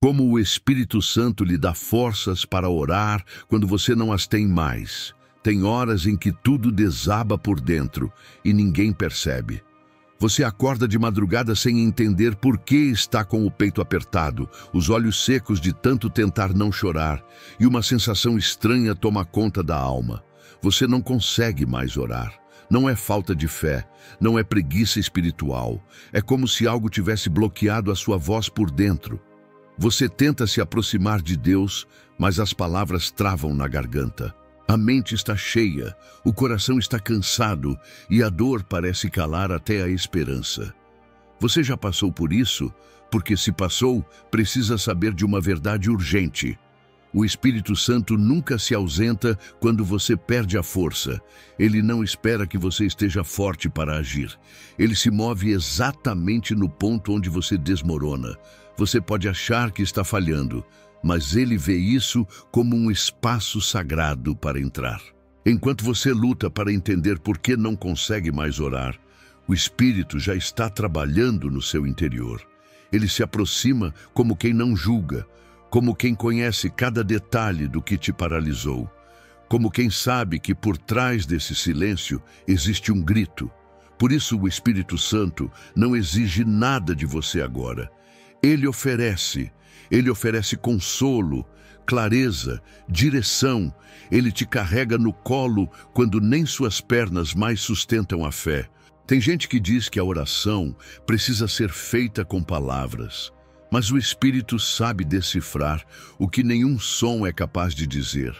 Como o Espírito Santo lhe dá forças para orar quando você não as tem mais. Tem horas em que tudo desaba por dentro e ninguém percebe. Você acorda de madrugada sem entender por que está com o peito apertado, os olhos secos de tanto tentar não chorar, e uma sensação estranha toma conta da alma. Você não consegue mais orar. Não é falta de fé, não é preguiça espiritual. É como se algo tivesse bloqueado a sua voz por dentro. Você tenta se aproximar de Deus, mas as palavras travam na garganta. A mente está cheia, o coração está cansado e a dor parece calar até a esperança. Você já passou por isso? Porque se passou, precisa saber de uma verdade urgente. O Espírito Santo nunca se ausenta quando você perde a força. Ele não espera que você esteja forte para agir. Ele se move exatamente no ponto onde você desmorona. Você pode achar que está falhando, mas ele vê isso como um espaço sagrado para entrar. Enquanto você luta para entender por que não consegue mais orar, o Espírito já está trabalhando no seu interior. Ele se aproxima como quem não julga, como quem conhece cada detalhe do que te paralisou, como quem sabe que por trás desse silêncio existe um grito. Por isso o Espírito Santo não exige nada de você agora. Ele oferece consolo, clareza, direção. Ele te carrega no colo quando nem suas pernas mais sustentam a fé. Tem gente que diz que a oração precisa ser feita com palavras, mas o Espírito sabe decifrar o que nenhum som é capaz de dizer.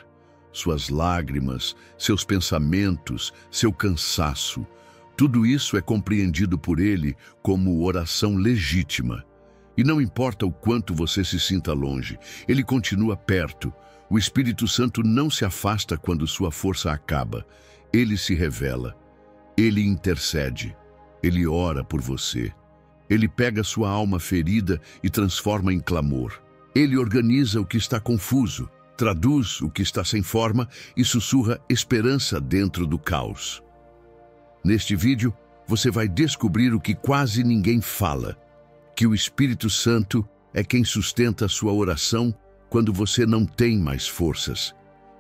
Suas lágrimas, seus pensamentos, seu cansaço, tudo isso é compreendido por ele como oração legítima. E não importa o quanto você se sinta longe, ele continua perto. O Espírito Santo não se afasta quando sua força acaba. Ele se revela. Ele intercede. Ele ora por você. Ele pega sua alma ferida e transforma em clamor. Ele organiza o que está confuso, traduz o que está sem forma e sussurra esperança dentro do caos. Neste vídeo, você vai descobrir o que quase ninguém fala: que o Espírito Santo é quem sustenta a sua oração quando você não tem mais forças,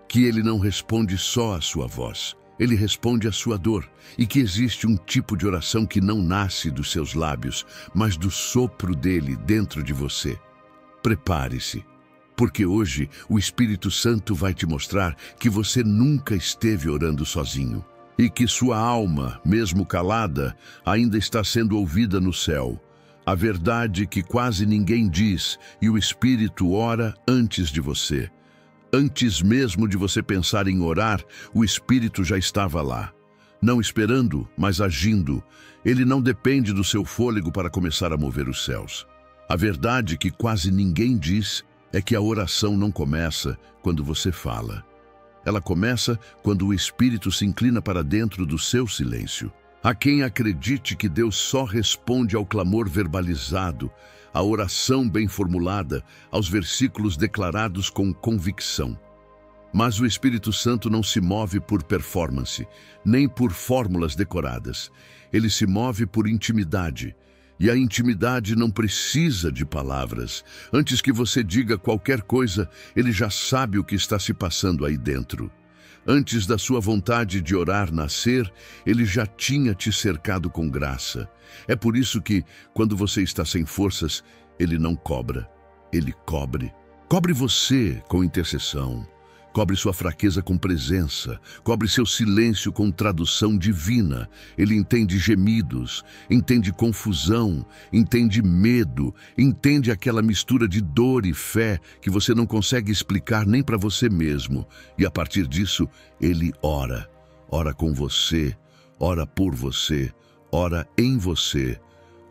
que ele não responde só à sua voz, ele responde à sua dor, e que existe um tipo de oração que não nasce dos seus lábios, mas do sopro dele dentro de você. Prepare-se, porque hoje o Espírito Santo vai te mostrar que você nunca esteve orando sozinho, e que sua alma, mesmo calada, ainda está sendo ouvida no céu. A verdade que quase ninguém diz, e o Espírito ora antes de você. Antes mesmo de você pensar em orar, o Espírito já estava lá. Não esperando, mas agindo. Ele não depende do seu fôlego para começar a mover os céus. A verdade que quase ninguém diz é que a oração não começa quando você fala. Ela começa quando o Espírito se inclina para dentro do seu silêncio. Há quem acredite que Deus só responde ao clamor verbalizado, à oração bem formulada, aos versículos declarados com convicção. Mas o Espírito Santo não se move por performance, nem por fórmulas decoradas. Ele se move por intimidade. E a intimidade não precisa de palavras. Antes que você diga qualquer coisa, ele já sabe o que está se passando aí dentro. Antes da sua vontade de orar nascer, ele já tinha te cercado com graça. É por isso que, quando você está sem forças, ele não cobra, ele cobre. Cobre você com intercessão. Cobre sua fraqueza com presença, cobre seu silêncio com tradução divina. Ele entende gemidos, entende confusão, entende medo, entende aquela mistura de dor e fé que você não consegue explicar nem para você mesmo. E a partir disso, ele ora. Ora com você, ora por você, ora em você.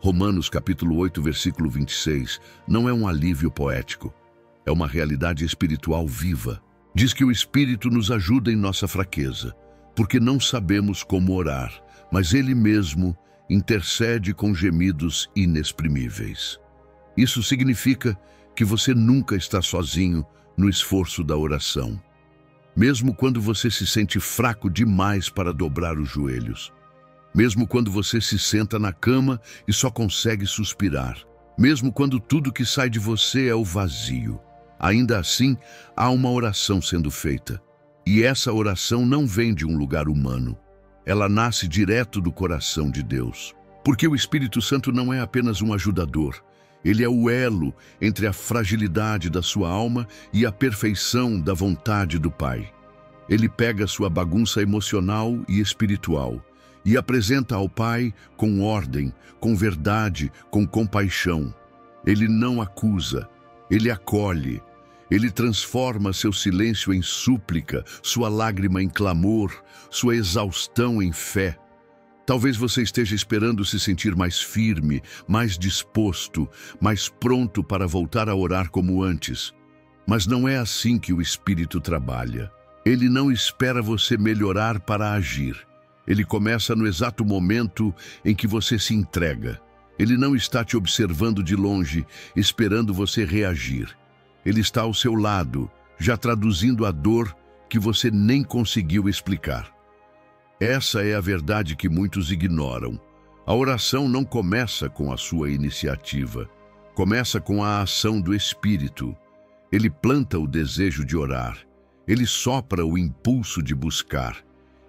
Romanos capítulo 8, versículo 26, não é um alívio poético, é uma realidade espiritual viva. Diz que o Espírito nos ajuda em nossa fraqueza, porque não sabemos como orar, mas Ele mesmo intercede com gemidos inexprimíveis. Isso significa que você nunca está sozinho no esforço da oração, mesmo quando você se sente fraco demais para dobrar os joelhos, mesmo quando você se senta na cama e só consegue suspirar, Mesmo quando tudo que sai de você é o vazio, ainda assim há uma oração sendo feita. E essa oração não vem de um lugar humano. Ela nasce direto do coração de Deus. Porque o Espírito Santo não é apenas um ajudador. Ele é o elo entre a fragilidade da sua alma e a perfeição da vontade do Pai. Ele pega sua bagunça emocional e espiritual e apresenta ao Pai com ordem, com verdade, com compaixão. Ele não acusa, ele acolhe. Ele transforma seu silêncio em súplica, sua lágrima em clamor, sua exaustão em fé. Talvez você esteja esperando se sentir mais firme, mais disposto, mais pronto para voltar a orar como antes. Mas não é assim que o Espírito trabalha. Ele não espera você melhorar para agir. Ele começa no exato momento em que você se entrega. Ele não está te observando de longe, esperando você reagir. Ele está ao seu lado, já traduzindo a dor que você nem conseguiu explicar. Essa é a verdade que muitos ignoram. A oração não começa com a sua iniciativa. Começa com a ação do Espírito. Ele planta o desejo de orar. Ele sopra o impulso de buscar.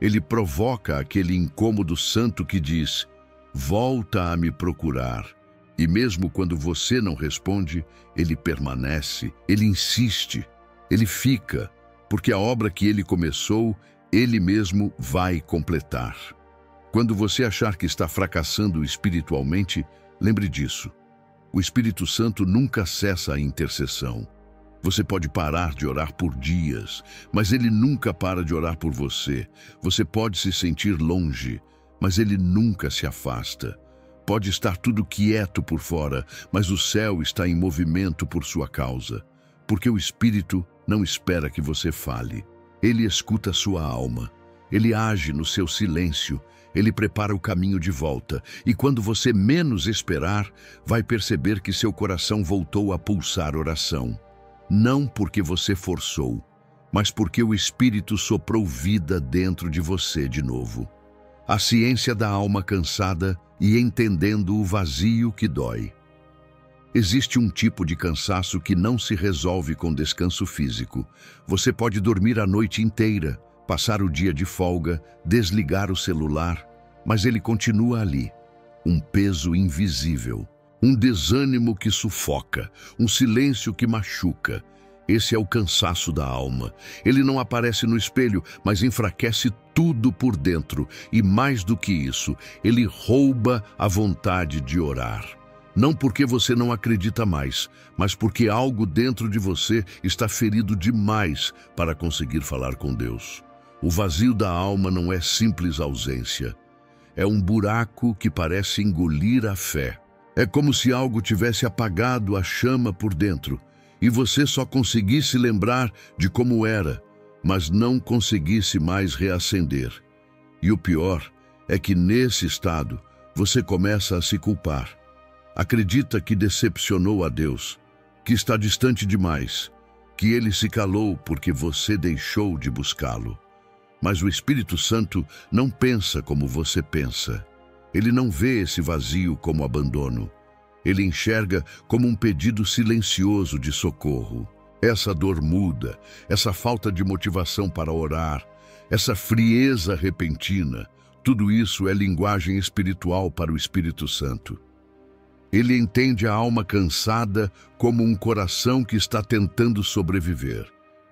Ele provoca aquele incômodo santo que diz: volta a me procurar. E mesmo quando você não responde, ele permanece, ele insiste, ele fica, porque a obra que ele começou, ele mesmo vai completar. Quando você achar que está fracassando espiritualmente, lembre disso. O Espírito Santo nunca cessa a intercessão. Você pode parar de orar por dias, mas ele nunca para de orar por você. Você pode se sentir longe, mas ele nunca se afasta. Pode estar tudo quieto por fora, mas o céu está em movimento por sua causa. Porque o Espírito não espera que você fale. Ele escuta sua alma. Ele age no seu silêncio. Ele prepara o caminho de volta. E quando você menos esperar, vai perceber que seu coração voltou a pulsar oração. Não porque você forçou, mas porque o Espírito soprou vida dentro de você de novo. A ciência da alma cansada e entendendo o vazio que dói. Existe um tipo de cansaço que não se resolve com descanso físico. Você pode dormir a noite inteira, passar o dia de folga, desligar o celular, mas ele continua ali. Um peso invisível, um desânimo que sufoca, um silêncio que machuca. Esse é o cansaço da alma. Ele não aparece no espelho, mas enfraquece tudo por dentro. E mais do que isso, ele rouba a vontade de orar. Não porque você não acredita mais, mas porque algo dentro de você está ferido demais para conseguir falar com Deus. O vazio da alma não é simples ausência. É um buraco que parece engolir a fé. É como se algo tivesse apagado a chama por dentro e você só conseguisse lembrar de como era, mas não conseguisse mais reacender. E o pior é que nesse estado você começa a se culpar. Acredita que decepcionou a Deus, que está distante demais, que ele se calou porque você deixou de buscá-lo. Mas o Espírito Santo não pensa como você pensa. Ele não vê esse vazio como abandono. Ele enxerga como um pedido silencioso de socorro. Essa dor muda, essa falta de motivação para orar, essa frieza repentina, tudo isso é linguagem espiritual para o Espírito Santo. Ele entende a alma cansada como um coração que está tentando sobreviver.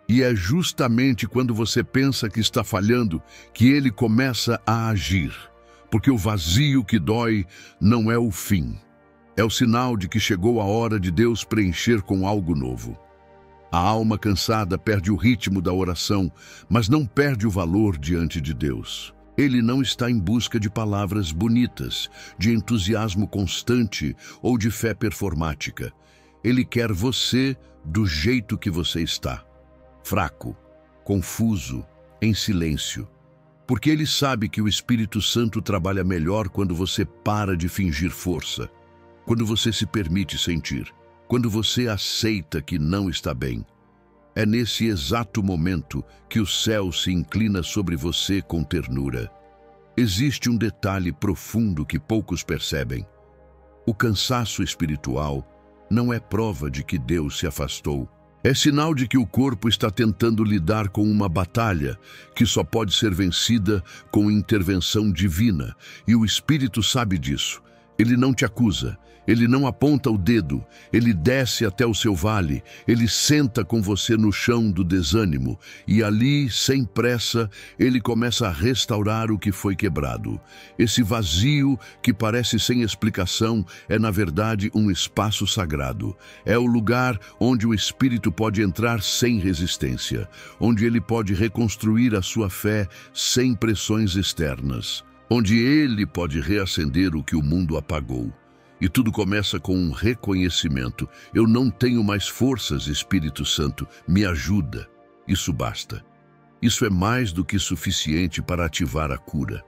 E é justamente quando você pensa que está falhando que ele começa a agir. Porque o vazio que dói não é o fim. É o sinal de que chegou a hora de Deus preencher com algo novo. A alma cansada perde o ritmo da oração, mas não perde o valor diante de Deus. Ele não está em busca de palavras bonitas, de entusiasmo constante ou de fé performática. Ele quer você do jeito que você está. Fraco, confuso, em silêncio. Porque ele sabe que o Espírito Santo trabalha melhor quando você para de fingir força. Quando você se permite sentir, quando você aceita que não está bem. É nesse exato momento que o céu se inclina sobre você com ternura. Existe um detalhe profundo que poucos percebem. O cansaço espiritual não é prova de que Deus se afastou. É sinal de que o corpo está tentando lidar com uma batalha que só pode ser vencida com intervenção divina, e o Espírito sabe disso. Ele não te acusa, ele não aponta o dedo, ele desce até o seu vale, ele senta com você no chão do desânimo, e ali, sem pressa, ele começa a restaurar o que foi quebrado. Esse vazio, que parece sem explicação, é na verdade um espaço sagrado. É o lugar onde o Espírito pode entrar sem resistência, onde ele pode reconstruir a sua fé sem pressões externas, onde ele pode reacender o que o mundo apagou. E tudo começa com um reconhecimento. Eu não tenho mais forças, Espírito Santo, me ajuda. Isso basta. Isso é mais do que suficiente para ativar a cura.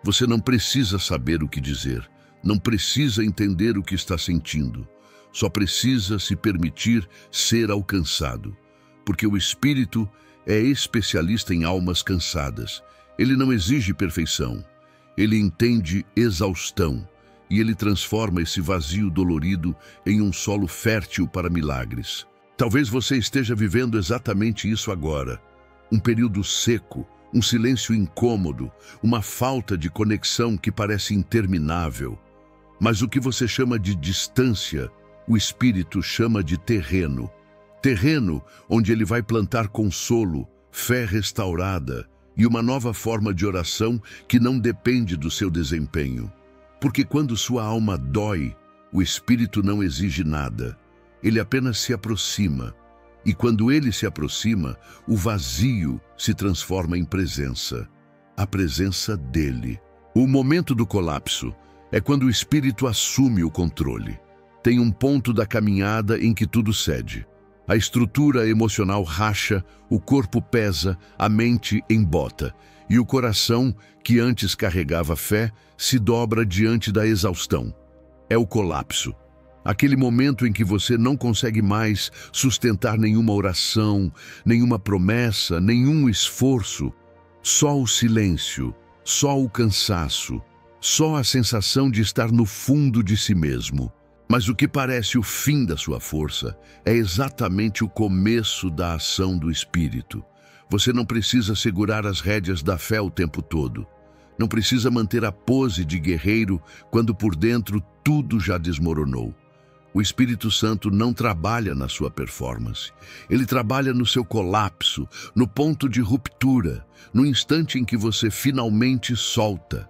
Você não precisa saber o que dizer, não precisa entender o que está sentindo. Só precisa se permitir ser alcançado. Porque o Espírito é especialista em almas cansadas. Ele não exige perfeição. Ele entende exaustão, e ele transforma esse vazio dolorido em um solo fértil para milagres. Talvez você esteja vivendo exatamente isso agora. Um período seco, um silêncio incômodo, uma falta de conexão que parece interminável. Mas o que você chama de distância, o Espírito chama de terreno. Terreno onde ele vai plantar consolo, fé restaurada, e uma nova forma de oração que não depende do seu desempenho. Porque quando sua alma dói, o Espírito não exige nada. Ele apenas se aproxima. E quando ele se aproxima, o vazio se transforma em presença. A presença dele. O momento do colapso é quando o Espírito assume o controle. Tem um ponto da caminhada em que tudo cede. A estrutura emocional racha, o corpo pesa, a mente embota, e o coração, que antes carregava fé, se dobra diante da exaustão. É o colapso. Aquele momento em que você não consegue mais sustentar nenhuma oração, nenhuma promessa, nenhum esforço. Só o silêncio, só o cansaço, só a sensação de estar no fundo de si mesmo. Mas o que parece o fim da sua força é exatamente o começo da ação do Espírito. Você não precisa segurar as rédeas da fé o tempo todo. Não precisa manter a pose de guerreiro quando por dentro tudo já desmoronou. O Espírito Santo não trabalha na sua performance. Ele trabalha no seu colapso, no ponto de ruptura, no instante em que você finalmente solta.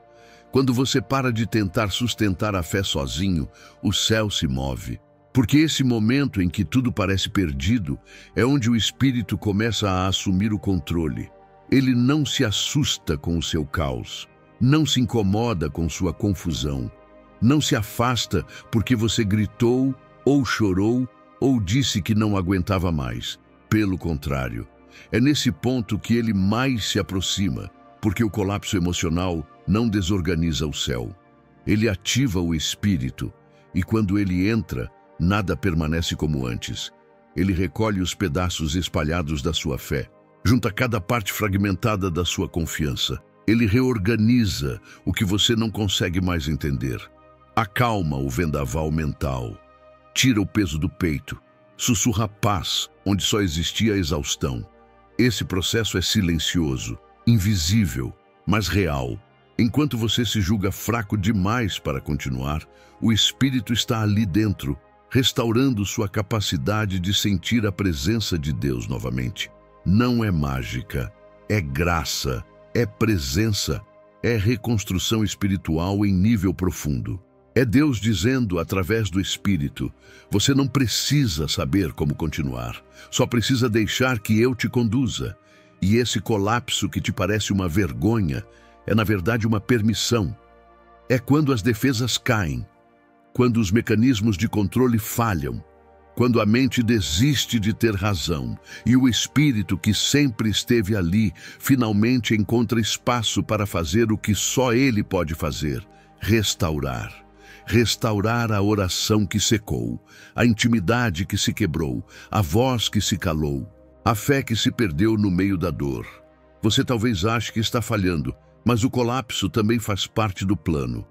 Quando você para de tentar sustentar a fé sozinho, o céu se move. Porque esse momento em que tudo parece perdido é onde o Espírito começa a assumir o controle. Ele não se assusta com o seu caos, não se incomoda com sua confusão, não se afasta porque você gritou, ou chorou, ou disse que não aguentava mais. Pelo contrário, é nesse ponto que ele mais se aproxima, porque o colapso emocional não desorganiza o céu. Ele ativa o Espírito, e quando ele entra, nada permanece como antes. Ele recolhe os pedaços espalhados da sua fé, junta cada parte fragmentada da sua confiança. Ele reorganiza o que você não consegue mais entender. Acalma o vendaval mental, tira o peso do peito, sussurra paz onde só existia exaustão. Esse processo é silencioso, invisível, mas real. Enquanto você se julga fraco demais para continuar, o Espírito está ali dentro, restaurando sua capacidade de sentir a presença de Deus novamente. Não é mágica, é graça, é presença, é reconstrução espiritual em nível profundo. É Deus dizendo através do Espírito: você não precisa saber como continuar, só precisa deixar que eu te conduza. E esse colapso que te parece uma vergonha é, na verdade, uma permissão. É quando as defesas caem, quando os mecanismos de controle falham, quando a mente desiste de ter razão e o Espírito, que sempre esteve ali, finalmente encontra espaço para fazer o que só Ele pode fazer: restaurar. Restaurar a oração que secou, a intimidade que se quebrou, a voz que se calou, a fé que se perdeu no meio da dor. Você talvez ache que está falhando, mas o colapso também faz parte do plano.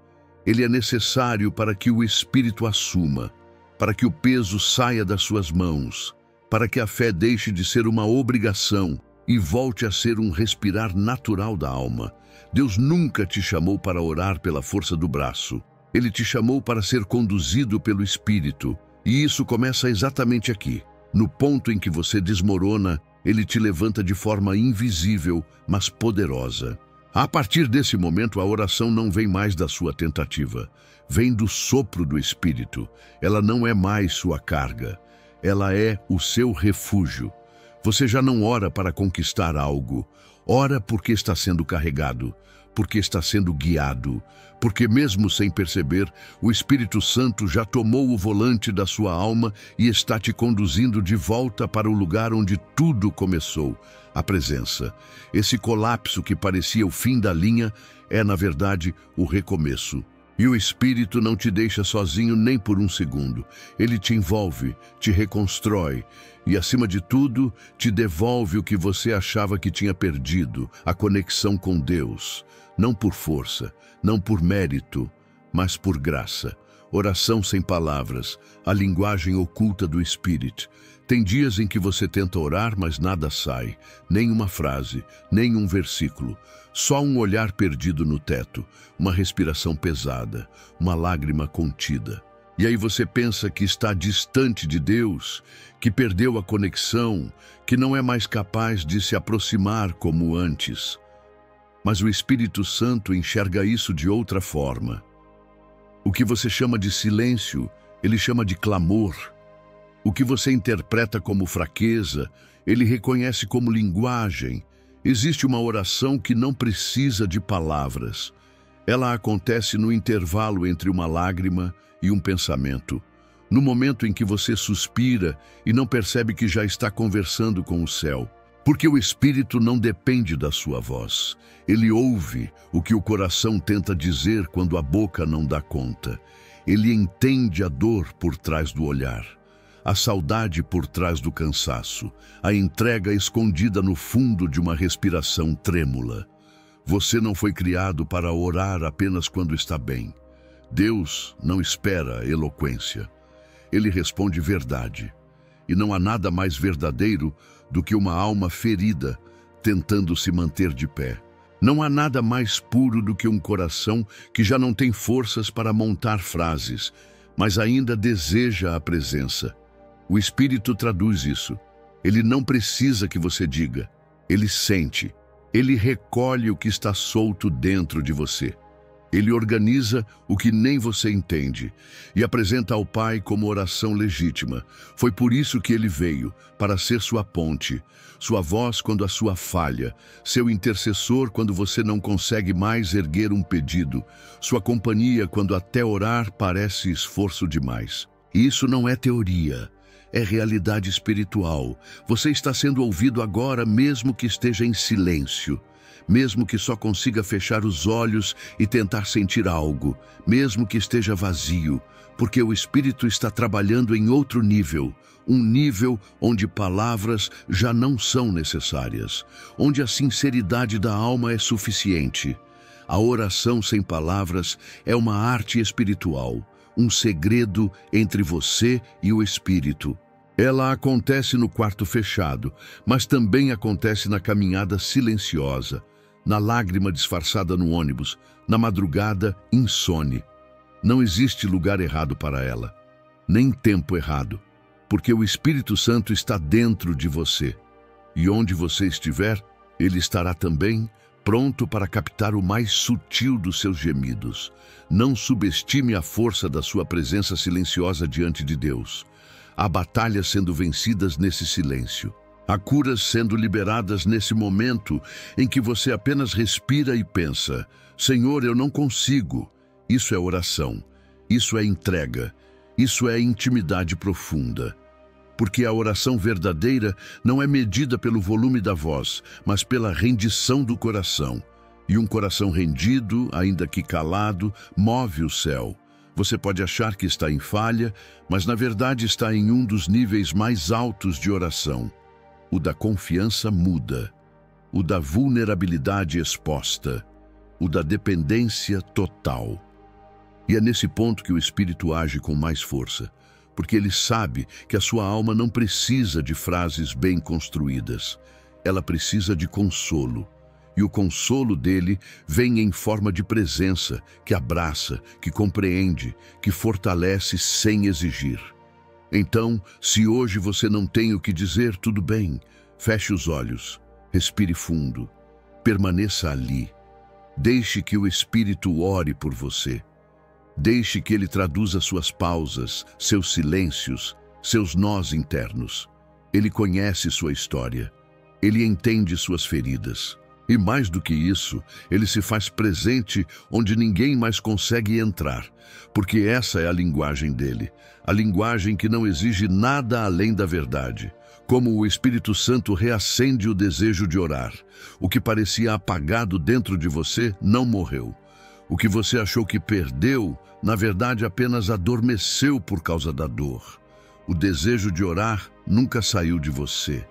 Ele é necessário para que o Espírito assuma, para que o peso saia das suas mãos, para que a fé deixe de ser uma obrigação e volte a ser um respirar natural da alma. Deus nunca te chamou para orar pela força do braço. Ele te chamou para ser conduzido pelo Espírito. E isso começa exatamente aqui. No ponto em que você desmorona, Ele te levanta de forma invisível, mas poderosa. A partir desse momento, a oração não vem mais da sua tentativa. Vem do sopro do Espírito. Ela não é mais sua carga. Ela é o seu refúgio. Você já não ora para conquistar algo. Ora porque está sendo carregado, porque está sendo guiado, porque mesmo sem perceber, o Espírito Santo já tomou o volante da sua alma e está te conduzindo de volta para o lugar onde tudo começou, a presença. Esse colapso que parecia o fim da linha é, na verdade, o recomeço. E o Espírito não te deixa sozinho nem por um segundo. Ele te envolve, te reconstrói e, acima de tudo, te devolve o que você achava que tinha perdido, a conexão com Deus. Não por força, não por mérito, mas por graça. Oração sem palavras, a linguagem oculta do Espírito. Tem dias em que você tenta orar, mas nada sai. Nem uma frase, nem um versículo. Só um olhar perdido no teto, uma respiração pesada, uma lágrima contida. E aí você pensa que está distante de Deus, que perdeu a conexão, que não é mais capaz de se aproximar como antes. Mas o Espírito Santo enxerga isso de outra forma. O que você chama de silêncio, ele chama de clamor. O que você interpreta como fraqueza, ele reconhece como linguagem. Existe uma oração que não precisa de palavras. Ela acontece no intervalo entre uma lágrima e um pensamento. No momento em que você suspira e não percebe que já está conversando com o céu. Porque o Espírito não depende da sua voz. Ele ouve o que o coração tenta dizer quando a boca não dá conta. Ele entende a dor por trás do olhar, a saudade por trás do cansaço, a entrega escondida no fundo de uma respiração trêmula. Você não foi criado para orar apenas quando está bem. Deus não espera eloquência. Ele responde verdade. E não há nada mais verdadeiro do que uma alma ferida tentando se manter de pé. Não há nada mais puro do que um coração que já não tem forças para montar frases, mas ainda deseja a presença. O Espírito traduz isso. Ele não precisa que você diga. Ele sente. Ele recolhe o que está solto dentro de você. Ele organiza o que nem você entende e apresenta ao Pai como oração legítima. Foi por isso que ele veio, para ser sua ponte, sua voz quando a sua falha, seu intercessor quando você não consegue mais erguer um pedido, sua companhia quando até orar parece esforço demais. E isso não é teoria, é realidade espiritual. Você está sendo ouvido agora mesmo que esteja em silêncio. Mesmo que só consiga fechar os olhos e tentar sentir algo, mesmo que esteja vazio, porque o Espírito está trabalhando em outro nível, um nível onde palavras já não são necessárias, onde a sinceridade da alma é suficiente. A oração sem palavras é uma arte espiritual, um segredo entre você e o Espírito. Ela acontece no quarto fechado, mas também acontece na caminhada silenciosa, na lágrima disfarçada no ônibus, na madrugada insone. Não existe lugar errado para ela, nem tempo errado, porque o Espírito Santo está dentro de você. E onde você estiver, ele estará também, pronto para captar o mais sutil dos seus gemidos. Não subestime a força da sua presença silenciosa diante de Deus. Há batalhas sendo vencidas nesse silêncio. Há curas sendo liberadas nesse momento em que você apenas respira e pensa: Senhor, eu não consigo. Isso é oração, isso é entrega, isso é intimidade profunda. Porque a oração verdadeira não é medida pelo volume da voz, mas pela rendição do coração. E um coração rendido, ainda que calado, move o céu. Você pode achar que está em falha, mas na verdade está em um dos níveis mais altos de oração. O da confiança muda, o da vulnerabilidade exposta, o da dependência total. E é nesse ponto que o Espírito age com mais força, porque ele sabe que a sua alma não precisa de frases bem construídas. Ela precisa de consolo. E o consolo dele vem em forma de presença, que abraça, que compreende, que fortalece sem exigir. Então, se hoje você não tem o que dizer, tudo bem. Feche os olhos, respire fundo, permaneça ali. Deixe que o Espírito ore por você. Deixe que ele traduza suas pausas, seus silêncios, seus nós internos. Ele conhece sua história. Ele entende suas feridas. E mais do que isso, ele se faz presente onde ninguém mais consegue entrar, porque essa é a linguagem dele, a linguagem que não exige nada além da verdade. Como o Espírito Santo reacende o desejo de orar. O que parecia apagado dentro de você não morreu. O que você achou que perdeu, na verdade apenas adormeceu por causa da dor. O desejo de orar nunca saiu de você.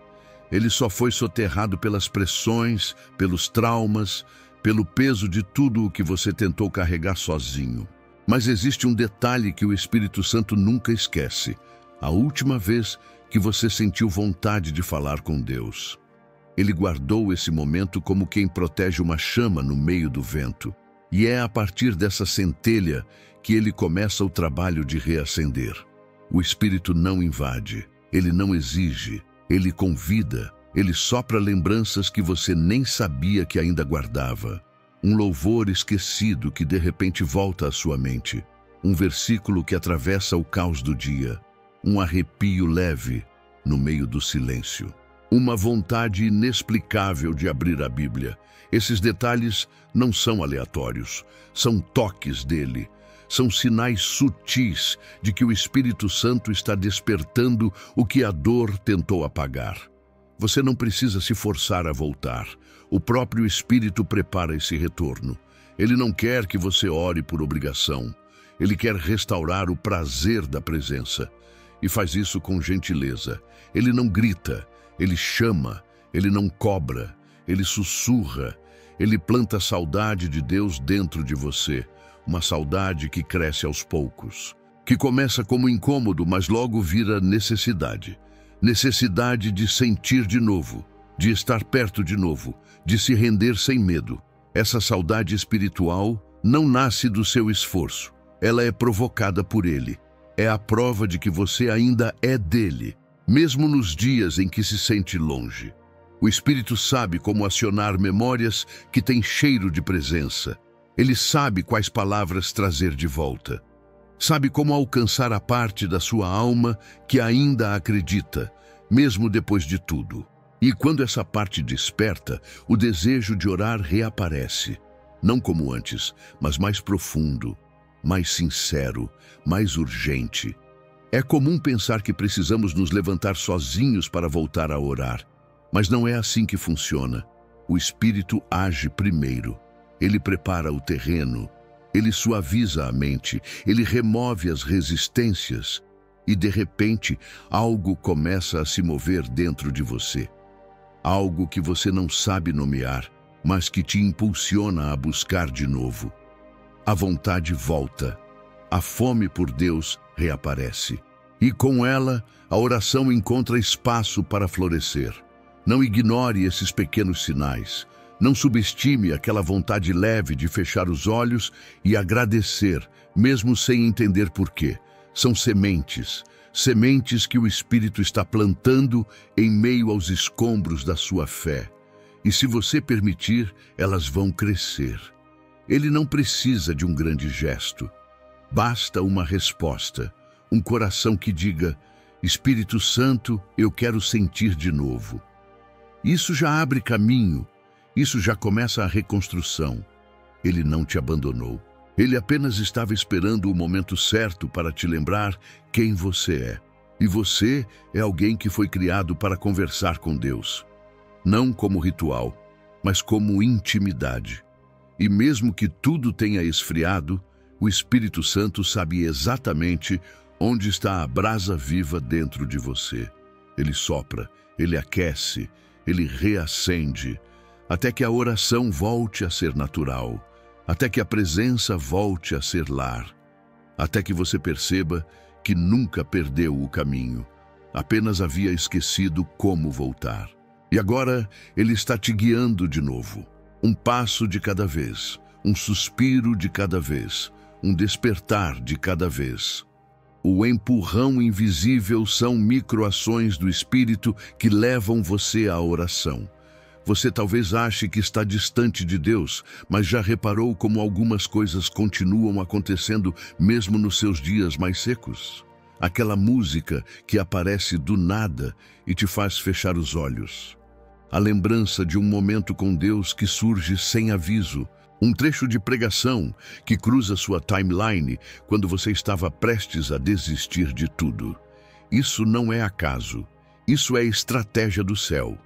Ele só foi soterrado pelas pressões, pelos traumas, pelo peso de tudo o que você tentou carregar sozinho. Mas existe um detalhe que o Espírito Santo nunca esquece. A última vez que você sentiu vontade de falar com Deus. Ele guardou esse momento como quem protege uma chama no meio do vento. E é a partir dessa centelha que ele começa o trabalho de reacender. O Espírito não invade, ele não exige, ele convida, ele sopra lembranças que você nem sabia que ainda guardava. Um louvor esquecido que de repente volta à sua mente. Um versículo que atravessa o caos do dia. Um arrepio leve no meio do silêncio. Uma vontade inexplicável de abrir a Bíblia. Esses detalhes não são aleatórios, são toques dele. São sinais sutis de que o Espírito Santo está despertando o que a dor tentou apagar. Você não precisa se forçar a voltar. O próprio Espírito prepara esse retorno. Ele não quer que você ore por obrigação. Ele quer restaurar o prazer da presença. E faz isso com gentileza. Ele não grita, ele chama, ele não cobra, ele sussurra. Ele planta a saudade de Deus dentro de você. Uma saudade que cresce aos poucos, que começa como incômodo, mas logo vira necessidade. Necessidade de sentir de novo, de estar perto de novo, de se render sem medo. Essa saudade espiritual não nasce do seu esforço, ela é provocada por ele. É a prova de que você ainda é dele, mesmo nos dias em que se sente longe. O Espírito sabe como acionar memórias que têm cheiro de presença. Ele sabe quais palavras trazer de volta. Sabe como alcançar a parte da sua alma que ainda acredita, mesmo depois de tudo. E quando essa parte desperta, o desejo de orar reaparece. Não como antes, mas mais profundo, mais sincero, mais urgente. É comum pensar que precisamos nos levantar sozinhos para voltar a orar. Mas não é assim que funciona. O Espírito age primeiro. Ele prepara o terreno, ele suaviza a mente, ele remove as resistências e, de repente, algo começa a se mover dentro de você. Algo que você não sabe nomear, mas que te impulsiona a buscar de novo. A vontade volta, a fome por Deus reaparece. E com ela, a oração encontra espaço para florescer. Não ignore esses pequenos sinais. Não subestime aquela vontade leve de fechar os olhos e agradecer, mesmo sem entender por quê. São sementes, sementes que o Espírito está plantando em meio aos escombros da sua fé. E se você permitir, elas vão crescer. Ele não precisa de um grande gesto. Basta uma resposta, um coração que diga: Espírito Santo, eu quero sentir de novo. Isso já abre caminho. Isso já começa a reconstrução. Ele não te abandonou. Ele apenas estava esperando o momento certo para te lembrar quem você é. E você é alguém que foi criado para conversar com Deus. Não como ritual, mas como intimidade. E mesmo que tudo tenha esfriado, o Espírito Santo sabe exatamente onde está a brasa viva dentro de você. Ele sopra, ele aquece, ele reacende, até que a oração volte a ser natural, até que a presença volte a ser lar. até que você perceba que nunca perdeu o caminho, apenas havia esquecido como voltar. E agora ele está te guiando de novo, um passo de cada vez, um suspiro de cada vez, um despertar de cada vez. O empurrão invisível são microações do Espírito que levam você à oração. Você talvez ache que está distante de Deus, mas já reparou como algumas coisas continuam acontecendo mesmo nos seus dias mais secos? Aquela música que aparece do nada e te faz fechar os olhos. A lembrança de um momento com Deus que surge sem aviso. Um trecho de pregação que cruza sua timeline quando você estava prestes a desistir de tudo. Isso não é acaso. Isso é estratégia do céu.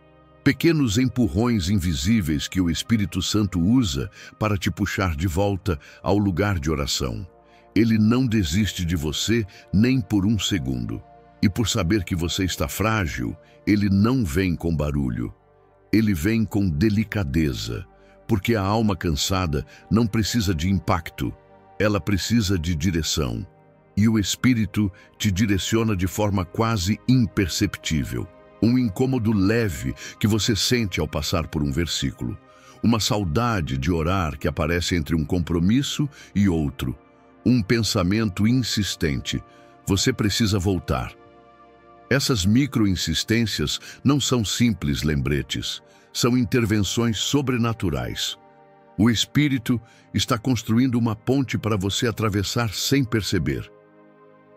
Pequenos empurrões invisíveis que o Espírito Santo usa para te puxar de volta ao lugar de oração. Ele não desiste de você nem por um segundo. E por saber que você está frágil, ele não vem com barulho. Ele vem com delicadeza. Porque a alma cansada não precisa de impacto, ela precisa de direção. E o Espírito te direciona de forma quase imperceptível. Um incômodo leve que você sente ao passar por um versículo. Uma saudade de orar que aparece entre um compromisso e outro. Um pensamento insistente. Você precisa voltar. Essas micro-insistências não são simples lembretes. São intervenções sobrenaturais. O Espírito está construindo uma ponte para você atravessar sem perceber.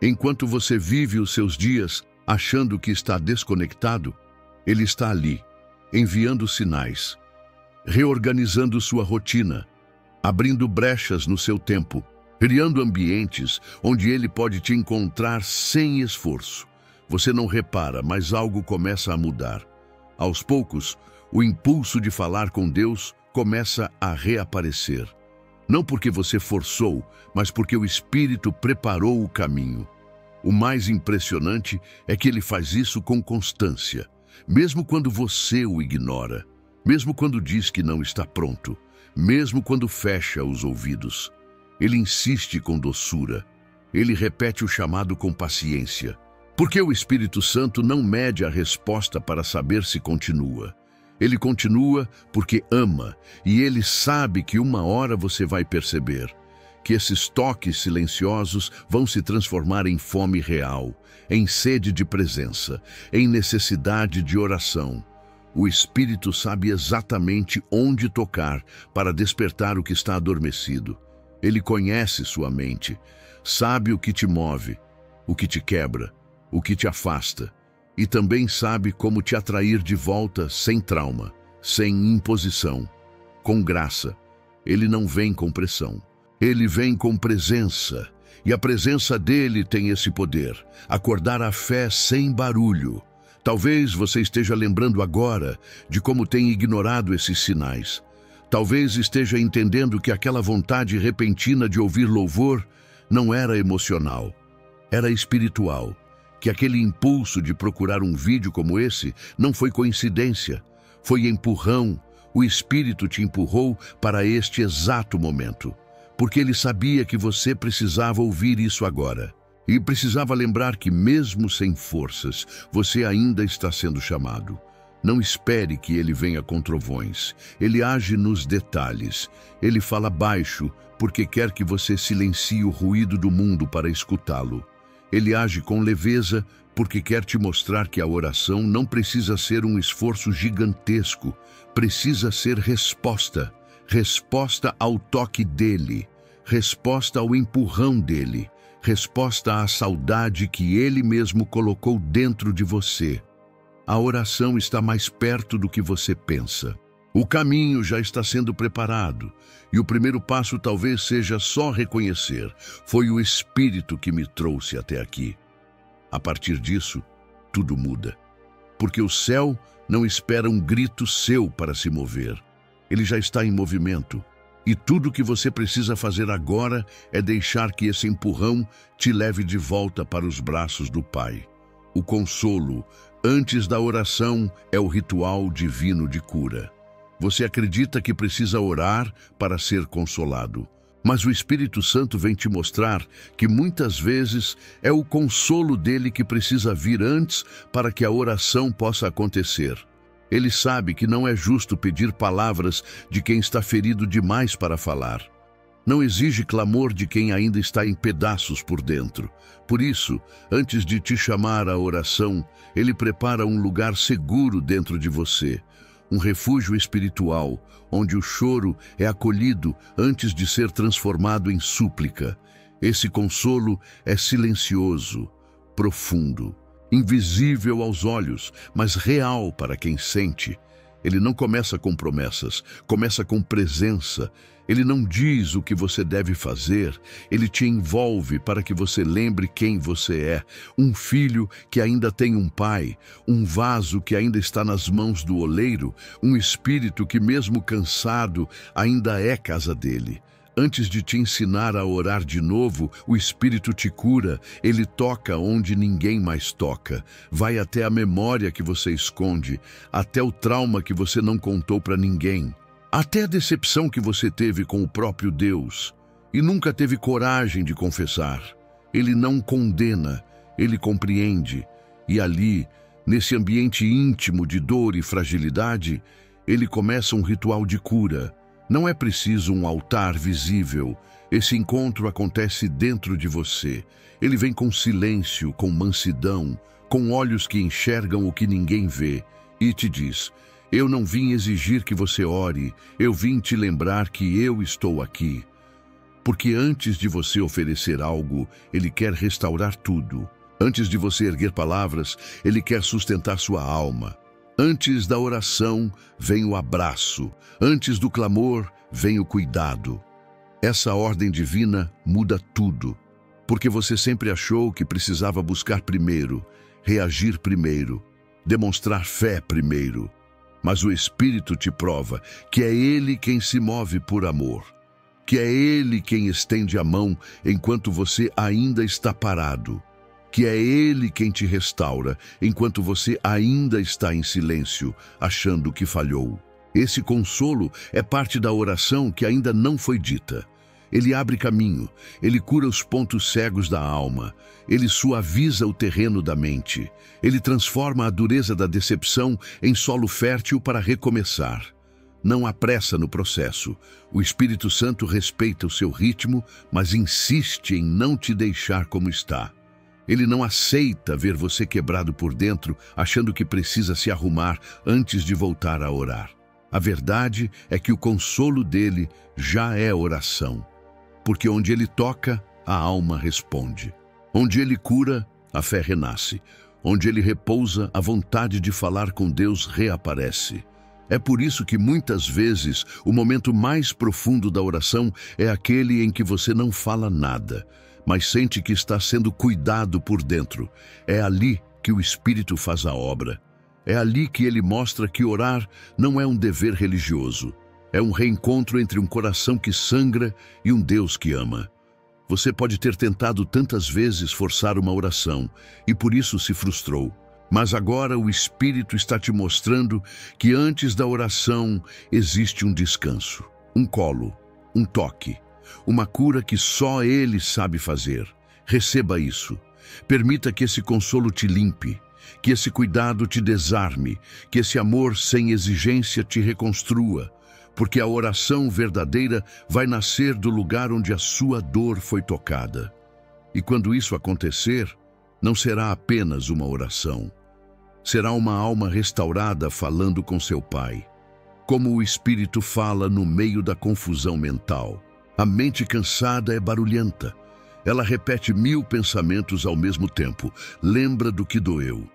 Enquanto você vive os seus dias achando que está desconectado, ele está ali, enviando sinais, reorganizando sua rotina, abrindo brechas no seu tempo, criando ambientes onde ele pode te encontrar sem esforço. Você não repara, mas algo começa a mudar. Aos poucos, o impulso de falar com Deus começa a reaparecer. Não porque você forçou, mas porque o Espírito preparou o caminho. O mais impressionante é que ele faz isso com constância, mesmo quando você o ignora, mesmo quando diz que não está pronto, mesmo quando fecha os ouvidos. Ele insiste com doçura, ele repete o chamado com paciência, porque o Espírito Santo não mede a resposta para saber se continua. Ele continua porque ama, e ele sabe que uma hora você vai perceber que esses toques silenciosos vão se transformar em fome real, em sede de presença, em necessidade de oração. O Espírito sabe exatamente onde tocar para despertar o que está adormecido. Ele conhece sua mente, sabe o que te move, o que te quebra, o que te afasta. E também sabe como te atrair de volta sem trauma, sem imposição, com graça. Ele não vem com pressão. Ele vem com presença. E a presença dele tem esse poder, acordar a fé sem barulho. Talvez você esteja lembrando agora de como tem ignorado esses sinais. Talvez esteja entendendo que aquela vontade repentina de ouvir louvor não era emocional, era espiritual. Que aquele impulso de procurar um vídeo como esse não foi coincidência, foi empurrão. O Espírito te empurrou para este exato momento, porque ele sabia que você precisava ouvir isso agora. E precisava lembrar que mesmo sem forças, você ainda está sendo chamado. Não espere que ele venha com trovões. Ele age nos detalhes. Ele fala baixo porque quer que você silencie o ruído do mundo para escutá-lo. Ele age com leveza porque quer te mostrar que a oração não precisa ser um esforço gigantesco, precisa ser resposta. Resposta ao toque dele, resposta ao empurrão dele, resposta à saudade que ele mesmo colocou dentro de você. A oração está mais perto do que você pensa. O caminho já está sendo preparado, e o primeiro passo talvez seja só reconhecer: foi o Espírito que me trouxe até aqui. A partir disso, tudo muda, porque o céu não espera um grito seu para se mover. Ele já está em movimento, e tudo o que você precisa fazer agora é deixar que esse empurrão te leve de volta para os braços do Pai. O consolo, antes da oração, é o ritual divino de cura. Você acredita que precisa orar para ser consolado. Mas o Espírito Santo vem te mostrar que muitas vezes é o consolo dele que precisa vir antes para que a oração possa acontecer. Ele sabe que não é justo pedir palavras de quem está ferido demais para falar. Não exige clamor de quem ainda está em pedaços por dentro. Por isso, antes de te chamar à oração, ele prepara um lugar seguro dentro de você, um refúgio espiritual, onde o choro é acolhido antes de ser transformado em súplica. Esse consolo é silencioso, profundo, invisível aos olhos, mas real para quem sente. Ele não começa com promessas, começa com presença. Ele não diz o que você deve fazer, ele te envolve para que você lembre quem você é. Um filho que ainda tem um pai, um vaso que ainda está nas mãos do oleiro, um espírito que mesmo cansado ainda é casa dele. Antes de te ensinar a orar de novo, o Espírito te cura, ele toca onde ninguém mais toca. Vai até a memória que você esconde, até o trauma que você não contou para ninguém, até a decepção que você teve com o próprio Deus e nunca teve coragem de confessar. Ele não condena, ele compreende. E ali, nesse ambiente íntimo de dor e fragilidade, ele começa um ritual de cura. Não é preciso um altar visível. Esse encontro acontece dentro de você. Ele vem com silêncio, com mansidão, com olhos que enxergam o que ninguém vê, e te diz: eu não vim exigir que você ore, eu vim te lembrar que eu estou aqui. Porque antes de você oferecer algo, ele quer restaurar tudo. Antes de você erguer palavras, ele quer sustentar sua alma. Antes da oração, vem o abraço. Antes do clamor, vem o cuidado. Essa ordem divina muda tudo. Porque você sempre achou que precisava buscar primeiro, reagir primeiro, demonstrar fé primeiro. Mas o Espírito te prova que é Ele quem se move por amor. Que é Ele quem estende a mão enquanto você ainda está parado. Que é Ele quem te restaura, enquanto você ainda está em silêncio, achando que falhou. Esse consolo é parte da oração que ainda não foi dita. Ele abre caminho, ele cura os pontos cegos da alma, ele suaviza o terreno da mente, ele transforma a dureza da decepção em solo fértil para recomeçar. Não há pressa no processo. O Espírito Santo respeita o seu ritmo, mas insiste em não te deixar como está. Ele não aceita ver você quebrado por dentro, achando que precisa se arrumar antes de voltar a orar. A verdade é que o consolo dele já é oração. Porque onde ele toca, a alma responde. Onde ele cura, a fé renasce. Onde ele repousa, a vontade de falar com Deus reaparece. É por isso que muitas vezes o momento mais profundo da oração é aquele em que você não fala nada, mas sente que está sendo cuidado por dentro. É ali que o Espírito faz a obra. É ali que ele mostra que orar não é um dever religioso. É um reencontro entre um coração que sangra e um Deus que ama. Você pode ter tentado tantas vezes forçar uma oração e por isso se frustrou. Mas agora o Espírito está te mostrando que antes da oração existe um descanso, um colo, um toque, uma cura que só Ele sabe fazer. Receba isso. Permita que esse consolo te limpe, que esse cuidado te desarme, que esse amor sem exigência te reconstrua, porque a oração verdadeira vai nascer do lugar onde a sua dor foi tocada. E quando isso acontecer, não será apenas uma oração. Será uma alma restaurada falando com seu Pai, como o Espírito fala no meio da confusão mental. A mente cansada é barulhenta. Ela repete 1000 pensamentos ao mesmo tempo. Lembra do que doeu.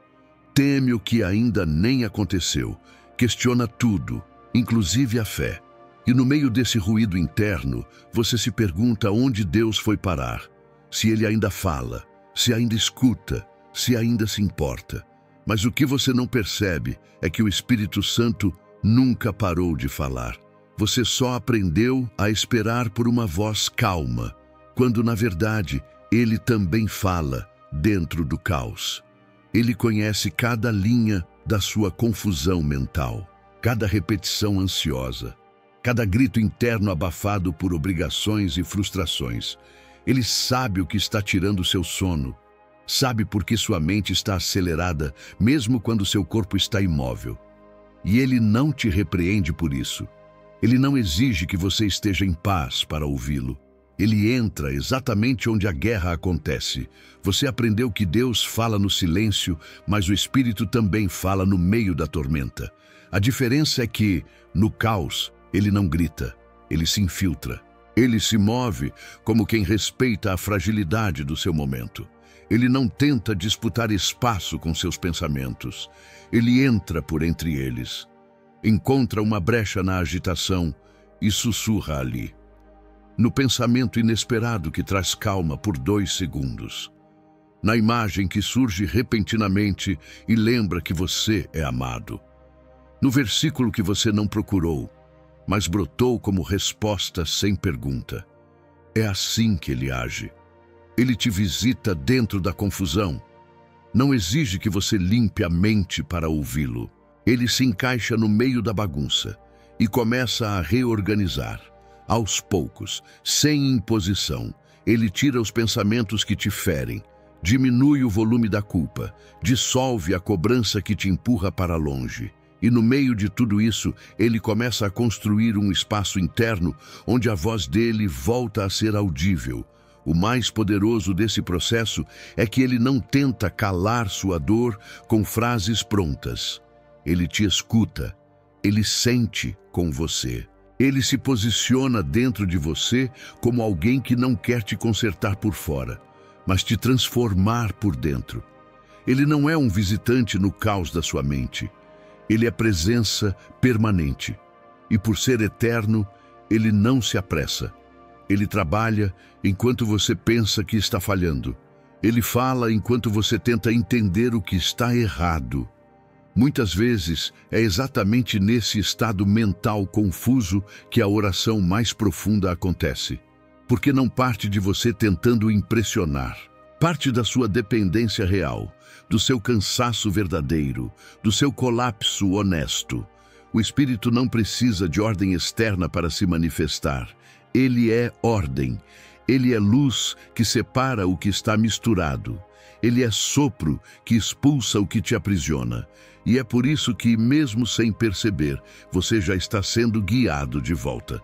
Teme o que ainda nem aconteceu. Questiona tudo, inclusive a fé. E no meio desse ruído interno, você se pergunta onde Deus foi parar. Se Ele ainda fala, se ainda escuta, se ainda se importa. Mas o que você não percebe é que o Espírito Santo nunca parou de falar. Você só aprendeu a esperar por uma voz calma, quando na verdade Ele também fala dentro do caos. Ele conhece cada linha da sua confusão mental, cada repetição ansiosa, cada grito interno abafado por obrigações e frustrações. Ele sabe o que está tirando seu sono, sabe por que sua mente está acelerada, mesmo quando seu corpo está imóvel. E ele não te repreende por isso. Ele não exige que você esteja em paz para ouvi-lo. Ele entra exatamente onde a guerra acontece. Você aprendeu que Deus fala no silêncio, mas o Espírito também fala no meio da tormenta. A diferença é que, no caos, ele não grita, ele se infiltra. Ele se move como quem respeita a fragilidade do seu momento. Ele não tenta disputar espaço com seus pensamentos. Ele entra por entre eles. Encontra uma brecha na agitação e sussurra ali, no pensamento inesperado que traz calma por 2 segundos. Na imagem que surge repentinamente e lembra que você é amado. No versículo que você não procurou, mas brotou como resposta sem pergunta. É assim que ele age. Ele te visita dentro da confusão. Não exige que você limpe a mente para ouvi-lo. Ele se encaixa no meio da bagunça e começa a reorganizar. Aos poucos, sem imposição, ele tira os pensamentos que te ferem, diminui o volume da culpa, dissolve a cobrança que te empurra para longe. E no meio de tudo isso, ele começa a construir um espaço interno onde a voz dele volta a ser audível. O mais poderoso desse processo é que ele não tenta calar sua dor com frases prontas. Ele te escuta, ele sente com você. Ele se posiciona dentro de você como alguém que não quer te consertar por fora, mas te transformar por dentro. Ele não é um visitante no caos da sua mente. Ele é presença permanente. E por ser eterno, ele não se apressa. Ele trabalha enquanto você pensa que está falhando. Ele fala enquanto você tenta entender o que está errado. Muitas vezes é exatamente nesse estado mental confuso que a oração mais profunda acontece. Porque não parte de você tentando impressionar. Parte da sua dependência real, do seu cansaço verdadeiro, do seu colapso honesto. O Espírito não precisa de ordem externa para se manifestar. Ele é ordem. Ele é luz que separa o que está misturado. Ele é sopro que expulsa o que te aprisiona. E é por isso que, mesmo sem perceber, você já está sendo guiado de volta.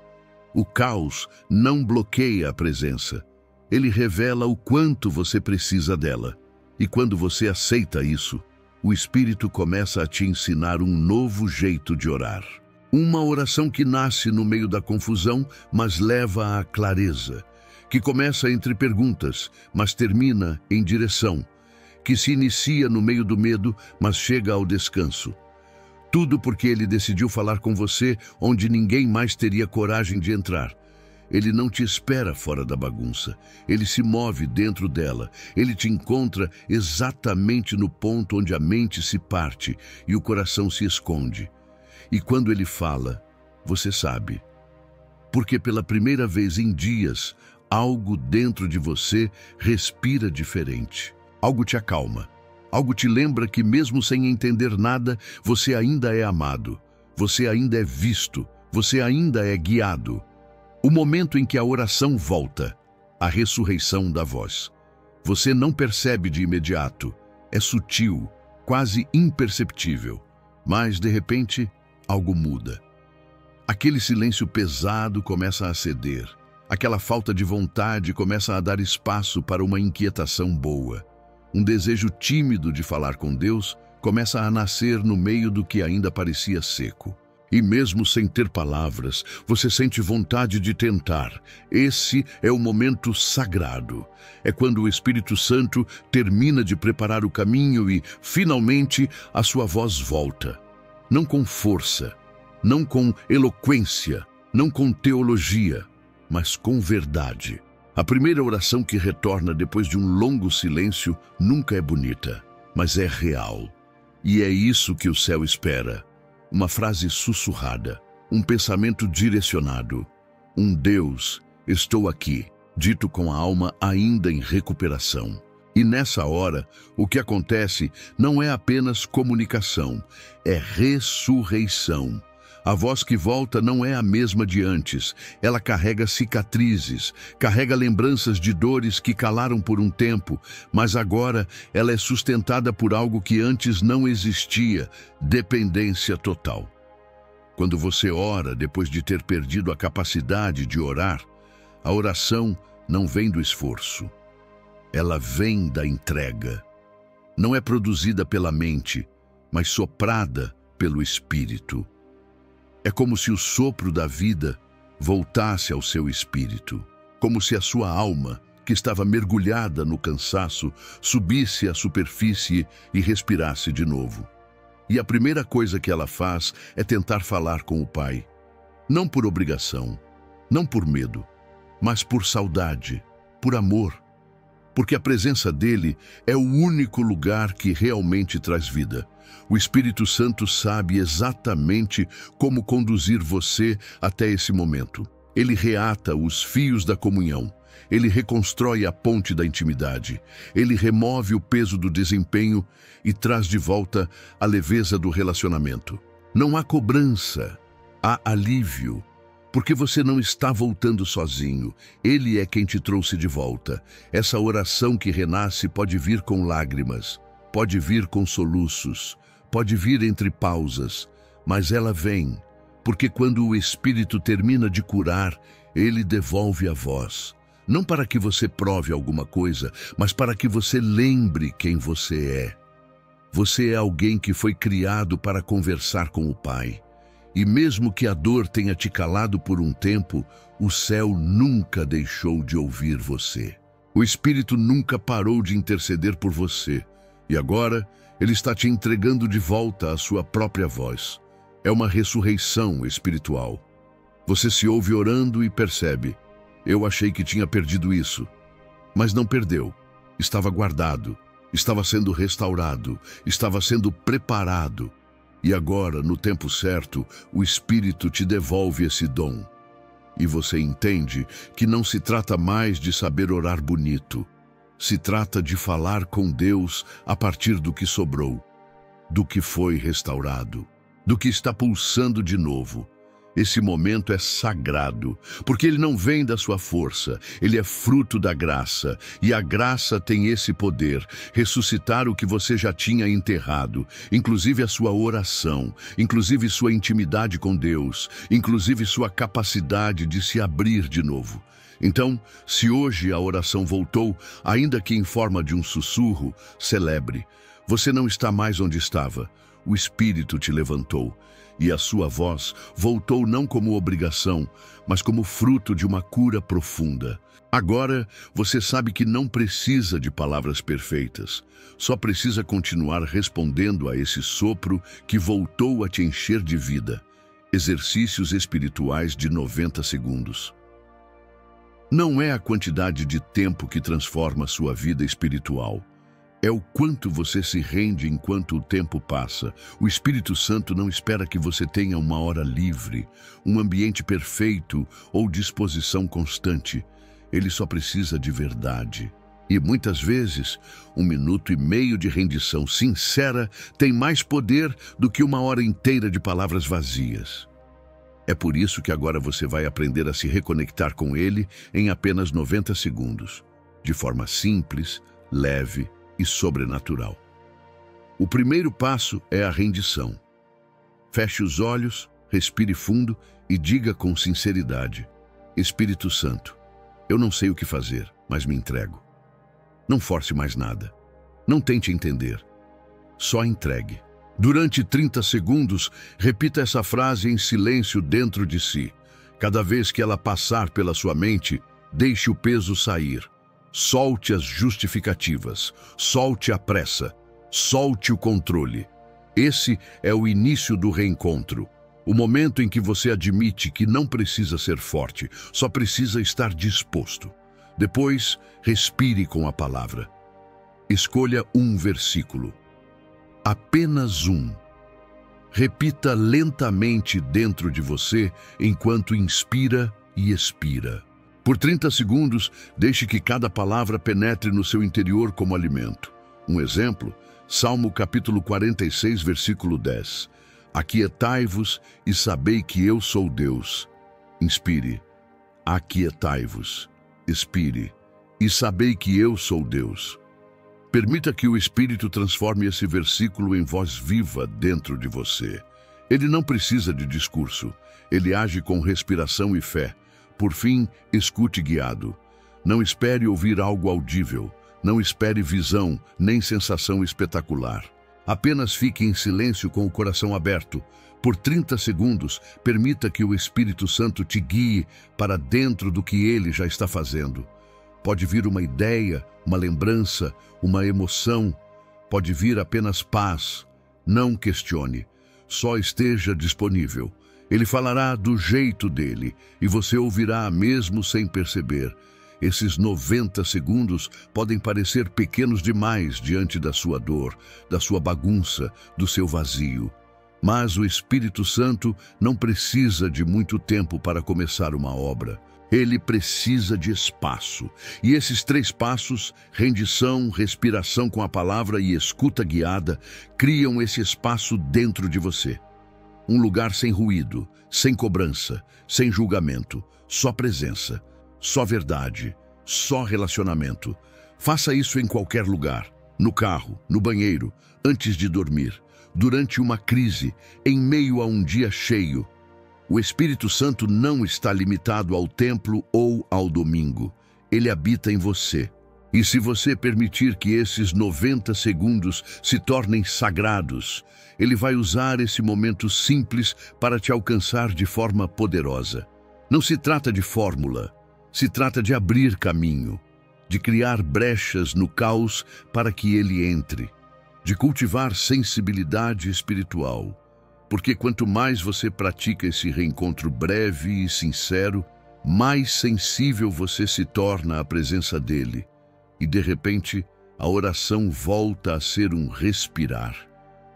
O caos não bloqueia a presença. Ele revela o quanto você precisa dela. E quando você aceita isso, o Espírito começa a te ensinar um novo jeito de orar. Uma oração que nasce no meio da confusão, mas leva à clareza. Que começa entre perguntas, mas termina em direção. Que se inicia no meio do medo, mas chega ao descanso. Tudo porque ele decidiu falar com você onde ninguém mais teria coragem de entrar. Ele não te espera fora da bagunça. Ele se move dentro dela. Ele te encontra exatamente no ponto onde a mente se parte e o coração se esconde. E quando ele fala, você sabe. Porque pela primeira vez em dias, algo dentro de você respira diferente. Algo te acalma. Algo te lembra que mesmo sem entender nada, você ainda é amado. Você ainda é visto. Você ainda é guiado. O momento em que a oração volta, a ressurreição da voz. Você não percebe de imediato. É sutil, quase imperceptível. Mas, de repente, algo muda. Aquele silêncio pesado começa a ceder. Aquela falta de vontade começa a dar espaço para uma inquietação boa. Um desejo tímido de falar com Deus começa a nascer no meio do que ainda parecia seco. E mesmo sem ter palavras, você sente vontade de tentar. Esse é o momento sagrado. É quando o Espírito Santo termina de preparar o caminho e, finalmente, a sua voz volta. Não com força, não com eloquência, não com teologia, mas com verdade. A primeira oração que retorna depois de um longo silêncio nunca é bonita, mas é real. E é isso que o céu espera. Uma frase sussurrada, um pensamento direcionado. Um Deus, estou aqui, dito com a alma ainda em recuperação. E nessa hora, o que acontece não é apenas comunicação, é ressurreição. A voz que volta não é a mesma de antes. Ela carrega cicatrizes, carrega lembranças de dores que calaram por um tempo, mas agora ela é sustentada por algo que antes não existia: dependência total. Quando você ora depois de ter perdido a capacidade de orar, a oração não vem do esforço. Ela vem da entrega. Não é produzida pela mente, mas soprada pelo Espírito. É como se o sopro da vida voltasse ao seu espírito, como se a sua alma, que estava mergulhada no cansaço, subisse à superfície e respirasse de novo. E a primeira coisa que ela faz é tentar falar com o Pai. Não por obrigação, não por medo, mas por saudade, por amor. Porque a presença dele é o único lugar que realmente traz vida. O Espírito Santo sabe exatamente como conduzir você até esse momento. Ele reata os fios da comunhão. Ele reconstrói a ponte da intimidade. Ele remove o peso do desempenho e traz de volta a leveza do relacionamento. Não há cobrança, há alívio. Porque você não está voltando sozinho. Ele é quem te trouxe de volta. Essa oração que renasce pode vir com lágrimas, pode vir com soluços, pode vir entre pausas, mas ela vem, porque quando o Espírito termina de curar, ele devolve a voz. Não para que você prove alguma coisa, mas para que você lembre quem você é. Você é alguém que foi criado para conversar com o Pai. E mesmo que a dor tenha te calado por um tempo, o céu nunca deixou de ouvir você. O Espírito nunca parou de interceder por você. E agora, ele está te entregando de volta a sua própria voz. É uma ressurreição espiritual. Você se ouve orando e percebe: eu achei que tinha perdido isso. Mas não perdeu. Estava guardado, estava sendo restaurado, estava sendo preparado. E agora, no tempo certo, o Espírito te devolve esse dom. E você entende que não se trata mais de saber orar bonito. Se trata de falar com Deus a partir do que sobrou, do que foi restaurado, do que está pulsando de novo. Esse momento é sagrado, porque ele não vem da sua força, ele é fruto da graça, e a graça tem esse poder, ressuscitar o que você já tinha enterrado, inclusive a sua oração, inclusive sua intimidade com Deus, inclusive sua capacidade de se abrir de novo. Então, se hoje a oração voltou, ainda que em forma de um sussurro, celebre. Você não está mais onde estava, o Espírito te levantou. E a sua voz voltou não como obrigação, mas como fruto de uma cura profunda. Agora, você sabe que não precisa de palavras perfeitas. Só precisa continuar respondendo a esse sopro que voltou a te encher de vida. Exercícios espirituais de 90 segundos. Não é a quantidade de tempo que transforma sua vida espiritual. É o quanto você se rende enquanto o tempo passa. O Espírito Santo não espera que você tenha uma hora livre, um ambiente perfeito ou disposição constante. Ele só precisa de verdade. E muitas vezes, 1 minuto e meio de rendição sincera tem mais poder do que uma hora inteira de palavras vazias. É por isso que agora você vai aprender a se reconectar com Ele em apenas 90 segundos, de forma simples, leve e sobrenatural. O primeiro passo é a rendição. Feche os olhos, respire fundo e diga com sinceridade: Espírito Santo, eu não sei o que fazer, mas me entrego. Não force mais nada. Não tente entender. Só entregue. Durante 30 segundos, repita essa frase em silêncio dentro de si. Cada vez que ela passar pela sua mente, deixe o peso sair. Solte as justificativas, solte a pressa, solte o controle. Esse é o início do reencontro, o momento em que você admite que não precisa ser forte, só precisa estar disposto. Depois, respire com a palavra. Escolha um versículo. Apenas um. Repita lentamente dentro de você enquanto inspira e expira. Por 30 segundos, deixe que cada palavra penetre no seu interior como alimento. Um exemplo, Salmo capítulo 46, versículo 10. Aquietai-vos e sabei que eu sou Deus. Inspire. Aquietai-vos. Expire. E sabei que eu sou Deus. Permita que o Espírito transforme esse versículo em voz viva dentro de você. Ele não precisa de discurso. Ele age com respiração e fé. Por fim, escute guiado. Não espere ouvir algo audível. Não espere visão, nem sensação espetacular. Apenas fique em silêncio com o coração aberto. Por 30 segundos, permita que o Espírito Santo te guie para dentro do que ele já está fazendo. Pode vir uma ideia, uma lembrança, uma emoção. Pode vir apenas paz. Não questione. Só esteja disponível. Ele falará do jeito dele e você ouvirá mesmo sem perceber. Esses 90 segundos podem parecer pequenos demais diante da sua dor, da sua bagunça, do seu vazio. Mas o Espírito Santo não precisa de muito tempo para começar uma obra. Ele precisa de espaço. E esses 3 passos, rendição, respiração com a palavra e escuta guiada, criam esse espaço dentro de você. Um lugar sem ruído, sem cobrança, sem julgamento, só presença, só verdade, só relacionamento. Faça isso em qualquer lugar, no carro, no banheiro, antes de dormir, durante uma crise, em meio a um dia cheio. O Espírito Santo não está limitado ao templo ou ao domingo. Ele habita em você. E se você permitir que esses 90 segundos se tornem sagrados, ele vai usar esse momento simples para te alcançar de forma poderosa. Não se trata de fórmula, se trata de abrir caminho, de criar brechas no caos para que ele entre, de cultivar sensibilidade espiritual. Porque quanto mais você pratica esse reencontro breve e sincero, mais sensível você se torna à presença dele. E de repente, a oração volta a ser um respirar,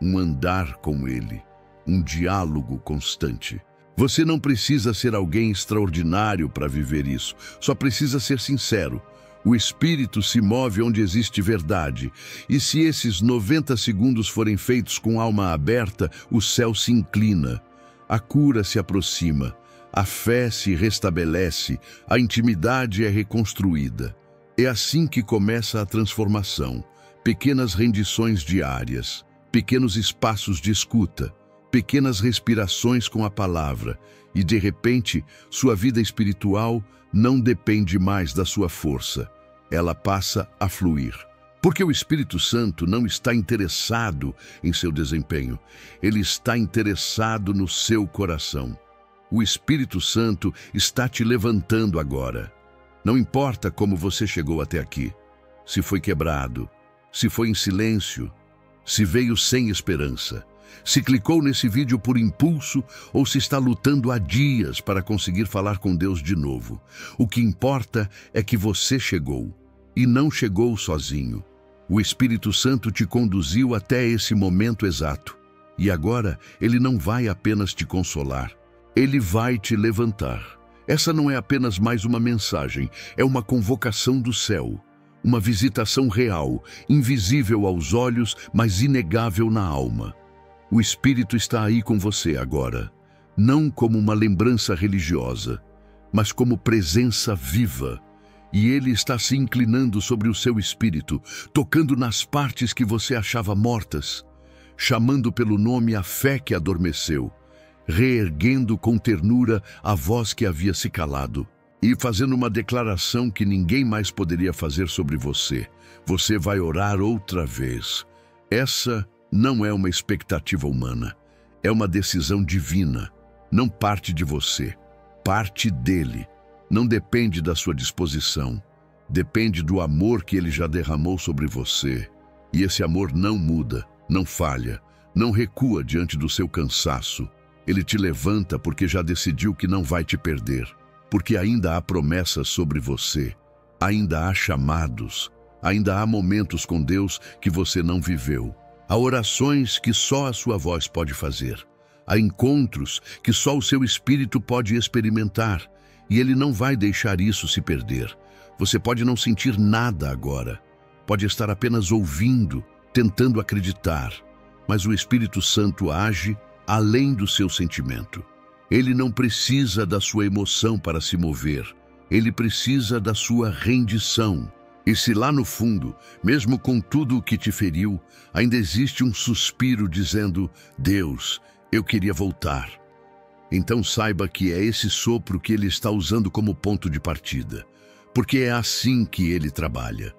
um andar com ele, um diálogo constante. Você não precisa ser alguém extraordinário para viver isso, só precisa ser sincero. O Espírito se move onde existe verdade, e se esses 90 segundos forem feitos com alma aberta, o céu se inclina, a cura se aproxima, a fé se restabelece, a intimidade é reconstruída. É assim que começa a transformação, pequenas rendições diárias, pequenos espaços de escuta, pequenas respirações com a palavra, e de repente, sua vida espiritual não depende mais da sua força. Ela passa a fluir. Porque o Espírito Santo não está interessado em seu desempenho. Ele está interessado no seu coração. O Espírito Santo está te levantando agora. Não importa como você chegou até aqui. Se foi quebrado, se foi em silêncio, se veio sem esperança, se clicou nesse vídeo por impulso ou se está lutando há dias para conseguir falar com Deus de novo. O que importa é que você chegou, e não chegou sozinho. O Espírito Santo te conduziu até esse momento exato. E agora, ele não vai apenas te consolar, ele vai te levantar. Essa não é apenas mais uma mensagem, é uma convocação do céu. Uma visitação real, invisível aos olhos, mas inegável na alma. O Espírito está aí com você agora, não como uma lembrança religiosa, mas como presença viva. E ele está se inclinando sobre o seu espírito, tocando nas partes que você achava mortas, chamando pelo nome a fé que adormeceu, reerguendo com ternura a voz que havia se calado e fazendo uma declaração que ninguém mais poderia fazer sobre você. Você vai orar outra vez. Essa não é uma expectativa humana, é uma decisão divina. Não parte de você, parte dele. Não depende da sua disposição, depende do amor que ele já derramou sobre você. E esse amor não muda, não falha, não recua diante do seu cansaço. Ele te levanta porque já decidiu que não vai te perder, porque ainda há promessas sobre você, ainda há chamados, ainda há momentos com Deus que você não viveu. Há orações que só a sua voz pode fazer. Há encontros que só o seu espírito pode experimentar. E ele não vai deixar isso se perder. Você pode não sentir nada agora. Pode estar apenas ouvindo, tentando acreditar. Mas o Espírito Santo age além do seu sentimento. Ele não precisa da sua emoção para se mover. Ele precisa da sua rendição. E se lá no fundo, mesmo com tudo o que te feriu, ainda existe um suspiro dizendo: Deus, eu queria voltar. Então saiba que é esse sopro que Ele está usando como ponto de partida. Porque é assim que Ele trabalha.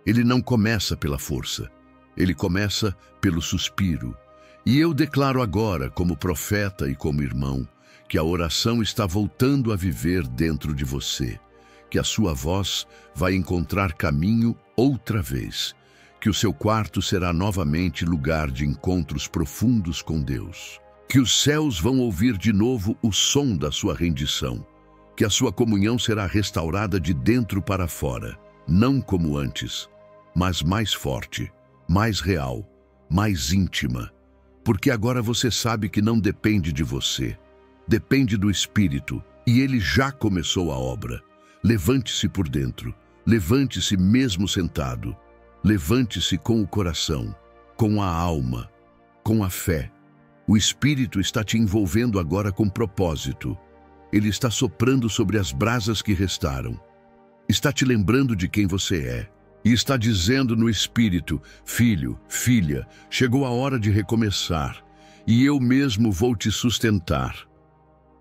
Ele não começa pela força. Ele começa pelo suspiro. E eu declaro agora, como profeta e como irmão, que a oração está voltando a viver dentro de você. Que a sua voz vai encontrar caminho outra vez, que o seu quarto será novamente lugar de encontros profundos com Deus, que os céus vão ouvir de novo o som da sua rendição, que a sua comunhão será restaurada de dentro para fora, não como antes, mas mais forte, mais real, mais íntima, porque agora você sabe que não depende de você, depende do Espírito, e Ele já começou a obra. Levante-se por dentro, levante-se mesmo sentado, levante-se com o coração, com a alma, com a fé. O Espírito está te envolvendo agora com propósito. Ele está soprando sobre as brasas que restaram. Está te lembrando de quem você é. E está dizendo no Espírito: filho, filha, chegou a hora de recomeçar, e eu mesmo vou te sustentar.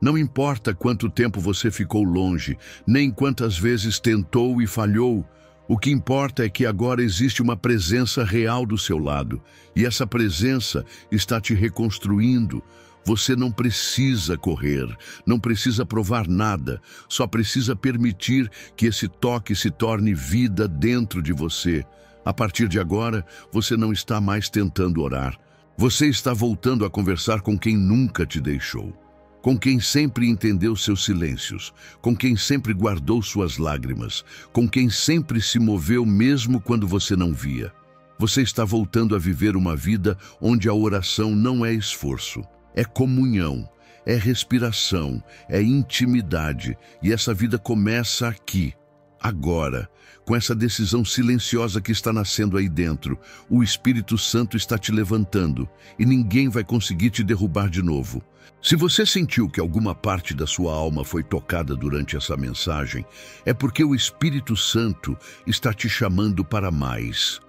Não importa quanto tempo você ficou longe, nem quantas vezes tentou e falhou, o que importa é que agora existe uma presença real do seu lado, e essa presença está te reconstruindo. Você não precisa correr, não precisa provar nada, só precisa permitir que esse toque se torne vida dentro de você. A partir de agora, você não está mais tentando orar. Você está voltando a conversar com quem nunca te deixou, com quem sempre entendeu seus silêncios, com quem sempre guardou suas lágrimas, com quem sempre se moveu mesmo quando você não via. Você está voltando a viver uma vida onde a oração não é esforço, é comunhão, é respiração, é intimidade, e essa vida começa aqui, agora, com essa decisão silenciosa que está nascendo aí dentro. O Espírito Santo está te levantando, e ninguém vai conseguir te derrubar de novo. Se você sentiu que alguma parte da sua alma foi tocada durante essa mensagem, é porque o Espírito Santo está te chamando para mais.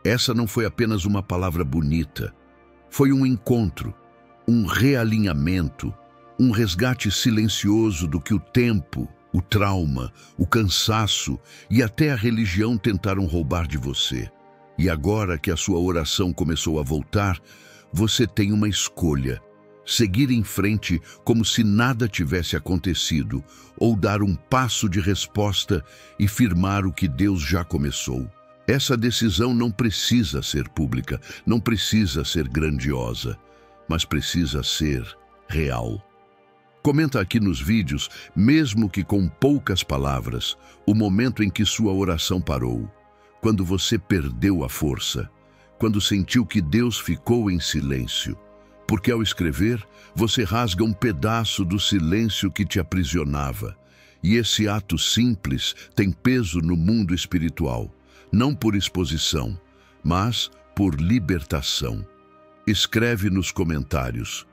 Essa não foi apenas uma palavra bonita, foi um encontro, um realinhamento, um resgate silencioso do que o tempo, o trauma, o cansaço e até a religião tentaram roubar de você. E agora que a sua oração começou a voltar, você tem uma escolha: seguir em frente como se nada tivesse acontecido, ou dar um passo de resposta e firmar o que Deus já começou. Essa decisão não precisa ser pública, não precisa ser grandiosa, mas precisa ser real. Comenta aqui nos vídeos, mesmo que com poucas palavras, o momento em que sua oração parou, quando você perdeu a força, quando sentiu que Deus ficou em silêncio. Porque ao escrever, você rasga um pedaço do silêncio que te aprisionava. E esse ato simples tem peso no mundo espiritual, não por exposição, mas por libertação. Escreve nos comentários: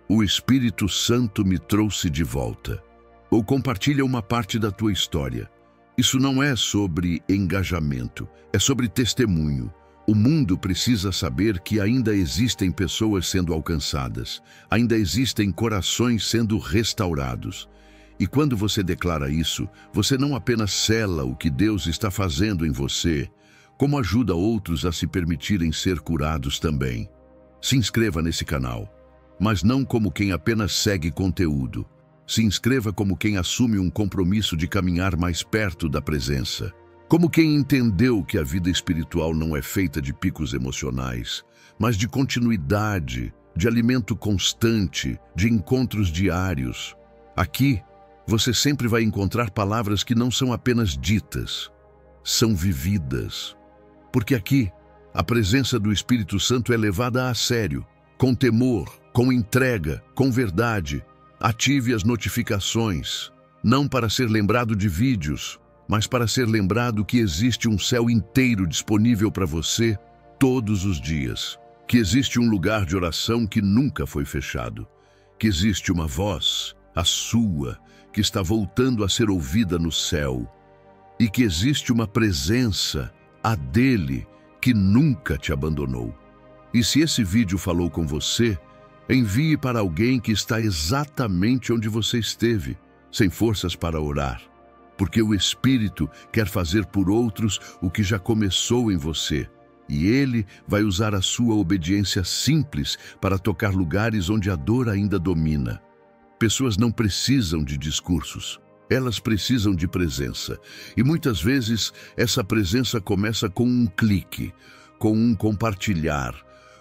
o Espírito Santo me trouxe de volta. Ou compartilha uma parte da tua história. Isso não é sobre engajamento, é sobre testemunho. O mundo precisa saber que ainda existem pessoas sendo alcançadas, ainda existem corações sendo restaurados. E quando você declara isso, você não apenas sela o que Deus está fazendo em você, como ajuda outros a se permitirem ser curados também. Se inscreva nesse canal, mas não como quem apenas segue conteúdo. Se inscreva como quem assume um compromisso de caminhar mais perto da presença. Como quem entendeu que a vida espiritual não é feita de picos emocionais, mas de continuidade, de alimento constante, de encontros diários. Aqui, você sempre vai encontrar palavras que não são apenas ditas, são vividas. Porque aqui, a presença do Espírito Santo é levada a sério, com temor, com entrega, com verdade. Ative as notificações, não para ser lembrado de vídeos, mas para ser lembrado que existe um céu inteiro disponível para você todos os dias. que existe um lugar de oração que nunca foi fechado, que existe uma voz, a sua, que está voltando a ser ouvida no céu, e que existe uma presença, a dele, que nunca te abandonou. E se esse vídeo falou com você, envie para alguém que está exatamente onde você esteve, sem forças para orar, porque o Espírito quer fazer por outros o que já começou em você, e ele vai usar a sua obediência simples para tocar lugares onde a dor ainda domina. Pessoas não precisam de discursos, elas precisam de presença. E muitas vezes essa presença começa com um clique, com um compartilhar,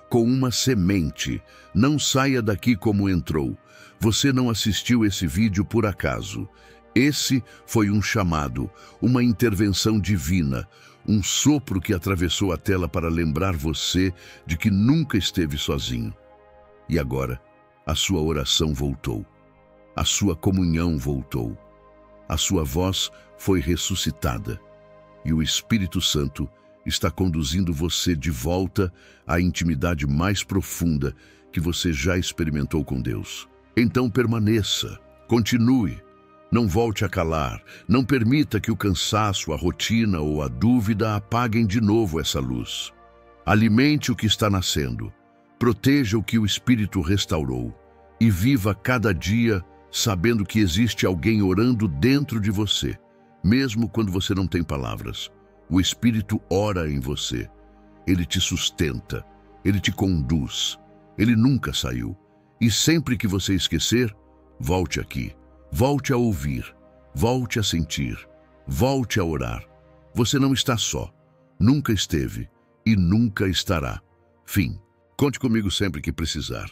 com uma semente. Não saia daqui como entrou. Você não assistiu esse vídeo por acaso. Esse foi um chamado, uma intervenção divina, um sopro que atravessou a tela para lembrar você de que nunca esteve sozinho. E agora, a sua oração voltou. A sua comunhão voltou. A sua voz foi ressuscitada. E o Espírito Santo está conduzindo você de volta à intimidade mais profunda que você já experimentou com Deus. Então permaneça, continue. Não volte a calar, não permita que o cansaço, a rotina ou a dúvida apaguem de novo essa luz. Alimente o que está nascendo, proteja o que o Espírito restaurou e viva cada dia sabendo que existe alguém orando dentro de você, mesmo quando você não tem palavras. O Espírito ora em você, ele te sustenta, ele te conduz, ele nunca saiu. E sempre que você esquecer, volte aqui. Volte a ouvir, volte a sentir, volte a orar. Você não está só, nunca esteve e nunca estará. Fim. Conte comigo sempre que precisar.